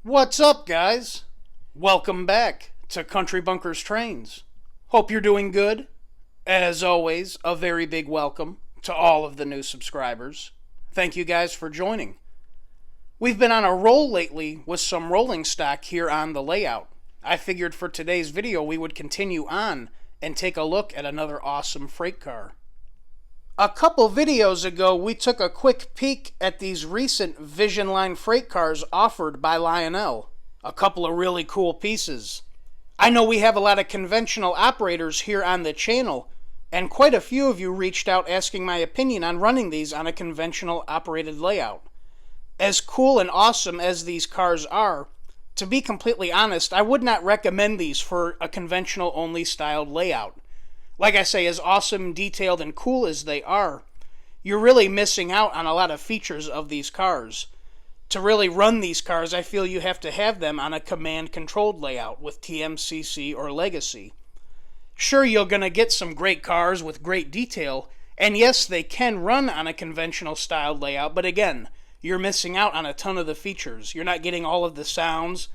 What's up, guys? Welcome back to Country Bunkers Trains. Hope you're doing good. As always, a very big welcome to all of the new subscribers. Thank you guys for joining. We've been on a roll lately with some rolling stock here on the layout. I figured for today's video we would continue on and take a look at another awesome freight car. A couple videos ago, we took a quick peek at these recent Vision Line freight cars offered by Lionel. A couple of really cool pieces. I know we have a lot of conventional operators here on the channel, and quite a few of you reached out asking my opinion on running these on a conventional operated layout. As cool and awesome as these cars are, to be completely honest, I would not recommend these for a conventional only styled layout. Like I say, as awesome, detailed, and cool as they are, you're really missing out on a lot of features of these cars. To really run these cars, I feel you have to have them on a command-controlled layout with TMCC or Legacy. Sure, you're going to get some great cars with great detail, and yes, they can run on a conventional styled layout, but again, you're missing out on a ton of the features. You're not getting all of the sounds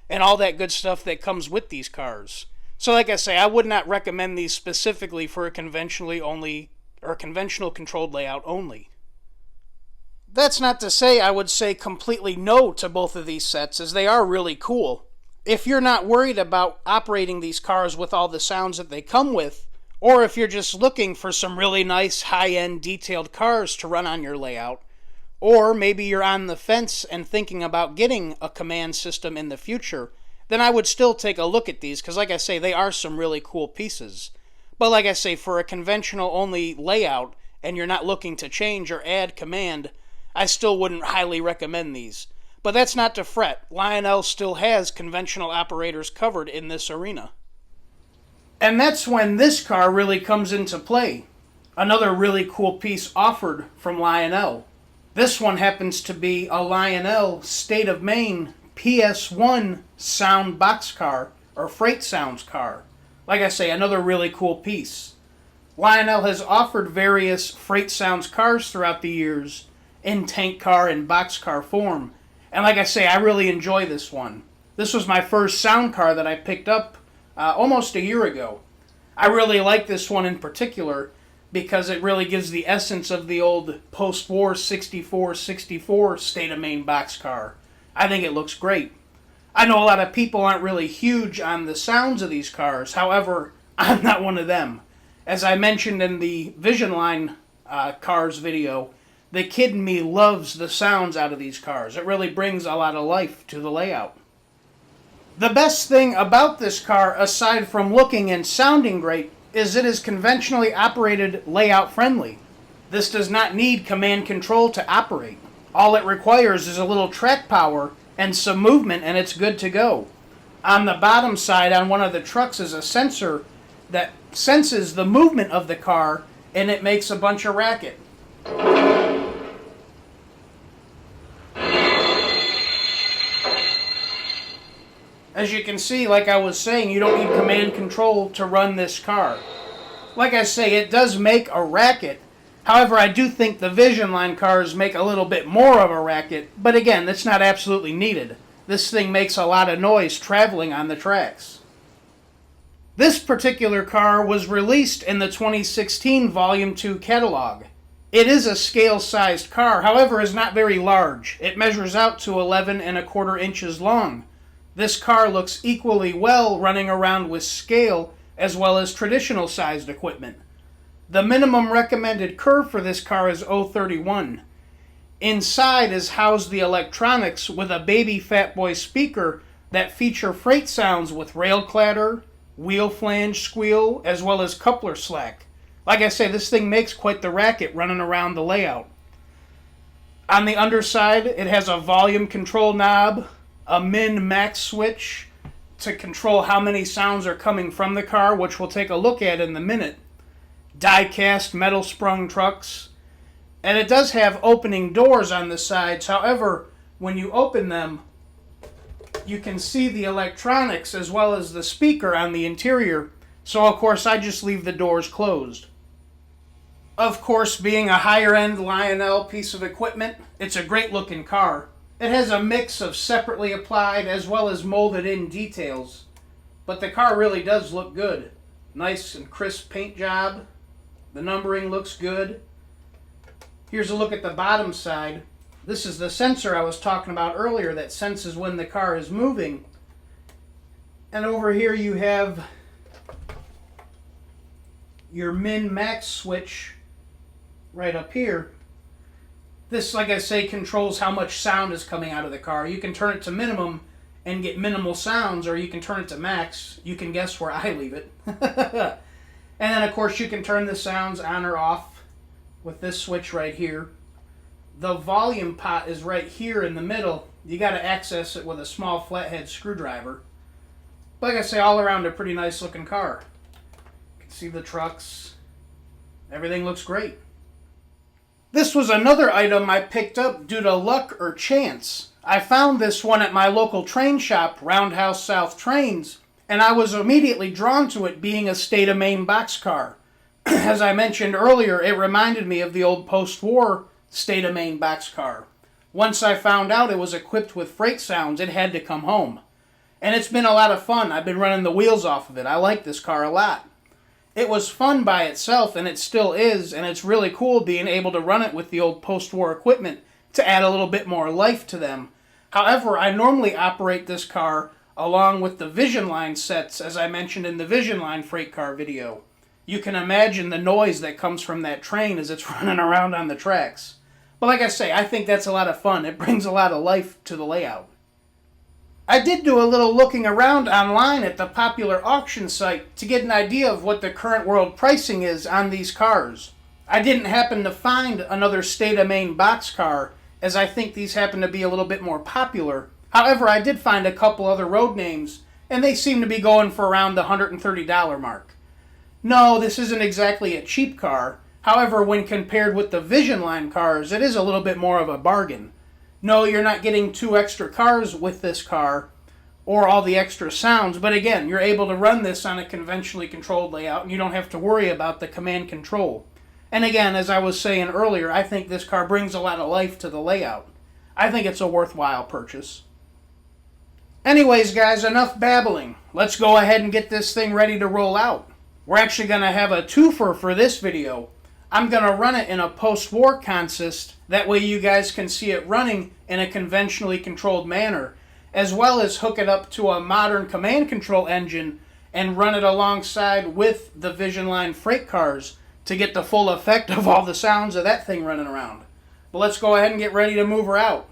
and all that good stuff that comes with these cars. So like I say, I would not recommend these specifically for a conventionally only or conventional controlled layout only. That's not to say I would say completely no to both of these sets, as they are really cool. If you're not worried about operating these cars with all the sounds that they come with, or if you're just looking for some really nice high-end detailed cars to run on your layout, or maybe you're on the fence and thinking about getting a command system in the future, then I would still take a look at these, because like I say, they are some really cool pieces. But like I say, for a conventional only layout, and you're not looking to change or add command, I still wouldn't highly recommend these. But that's not to fret. Lionel still has conventional operators covered in this arena. And that's when this car really comes into play. Another really cool piece offered from Lionel. This one happens to be a Lionel State of Maine PS-1 sound boxcar, or freight sounds car. Like I say, another really cool piece. Lionel has offered various freight sounds cars throughout the years in tank car and boxcar form. And like I say, I really enjoy this one. This was my first sound car that I picked up almost a year ago. I really like this one in particular because it really gives the essence of the old post-war 64 State of Maine boxcar. I think it looks great. I know a lot of people aren't really huge on the sounds of these cars. However, I'm not one of them. As I mentioned in the Vision Line cars video, the kid in me loves the sounds out of these cars. It really brings a lot of life to the layout. The best thing about this car, aside from looking and sounding great, is it is conventionally operated layout friendly. This does not need command control to operate. All it requires is a little track power and some movement, and it's good to go. On the bottom side on one of the trucks is a sensor that senses the movement of the car, and it makes a bunch of racket. As you can see, like I was saying, you don't need command control to run this car. Like I say, it does make a racket. However, I do think the Vision Line cars make a little bit more of a racket, but again, that's not absolutely needed. This thing makes a lot of noise traveling on the tracks. This particular car was released in the 2016 Volume 2 catalog. It is a scale-sized car, however, is not very large. It measures out to 11¼ inches long. This car looks equally well running around with scale as well as traditional sized equipment. The minimum recommended curve for this car is 0.31. Inside is housed the electronics with a baby fat boy speaker that feature freight sounds with rail clatter, wheel flange squeal, as well as coupler slack. Like I say, this thing makes quite the racket running around the layout. On the underside, it has a volume control knob, a min-max switch to control how many sounds are coming from the car, which we'll take a look at in a minute. Die-cast metal sprung trucks, and it does have opening doors on the sides. However, when you open them, you can see the electronics as well as the speaker on the interior, so of course I just leave the doors closed. Of course, being a higher end Lionel piece of equipment, it's a great looking car. It has a mix of separately applied as well as molded in details, but the car really does look good. Nice and crisp paint job. The numbering looks good. Here's a look at the bottom side. This is the sensor I was talking about earlier that senses when the car is moving. And over here you have your min max switch right up here. This, like I say, controls how much sound is coming out of the car. You can turn it to minimum and get minimal sounds, or you can turn it to max. You can guess where I leave it. And then, of course, you can turn the sounds on or off with this switch right here. The volume pot is right here in the middle. You got to access it with a small flathead screwdriver. Like I say, all around a pretty nice looking car. You can see the trucks. Everything looks great. This was another item I picked up due to luck or chance. I found this one at my local train shop, Roundhouse South Trains, and I was immediately drawn to it being a state of Maine boxcar. As I mentioned earlier, it reminded me of the old post-war state of Maine boxcar. Once I found out it was equipped with freight sounds, it had to come home. And it's been a lot of fun. I've been running the wheels off of it. I like this car a lot. It was fun by itself, and it still is, and it's really cool being able to run it with the old post-war equipment to add a little bit more life to them. However, I normally operate this car along with the Vision Line sets, as I mentioned in the Vision Line freight car video. You can imagine the noise that comes from that train as it's running around on the tracks. But like I say, I think that's a lot of fun. It brings a lot of life to the layout. I did do a little looking around online at the popular auction site to get an idea of what the current world pricing is on these cars. I didn't happen to find another state of Maine boxcar, as I think these happen to be a little bit more popular. However, I did find a couple other road names, and they seem to be going for around the $130 mark. No, this isn't exactly a cheap car. However, when compared with the Vision Line cars, it is a little bit more of a bargain. No, you're not getting 2 extra cars with this car, or all the extra sounds, but again, you're able to run this on a conventionally controlled layout, and you don't have to worry about the command control. And again, as I was saying earlier, I think this car brings a lot of life to the layout. I think it's a worthwhile purchase. Anyways, guys, enough babbling. Let's go ahead and get this thing ready to roll out. We're actually going to have a twofer for this video. I'm going to run it in a post-war consist. That way you guys can see it running in a conventionally controlled manner, as well as hook it up to a modern command control engine and run it alongside with the Vision Line freight cars to get the full effect of all the sounds of that thing running around. But let's go ahead and get ready to move her out.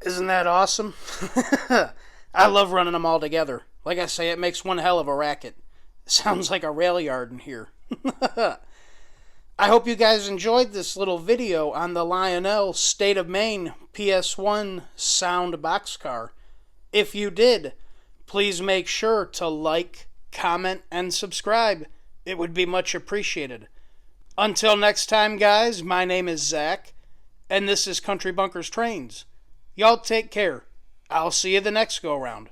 Isn't that awesome? I love running them all together. Like I say, it makes one hell of a racket. Sounds like a rail yard in here. I hope you guys enjoyed this little video on the Lionel State of Maine PS-1 sound boxcar. If you did, please make sure to like, comment, and subscribe. It would be much appreciated. Until next time, guys, my name is Zach, and this is Country Bunkers Trains. Y'all take care. I'll see you the next go-round.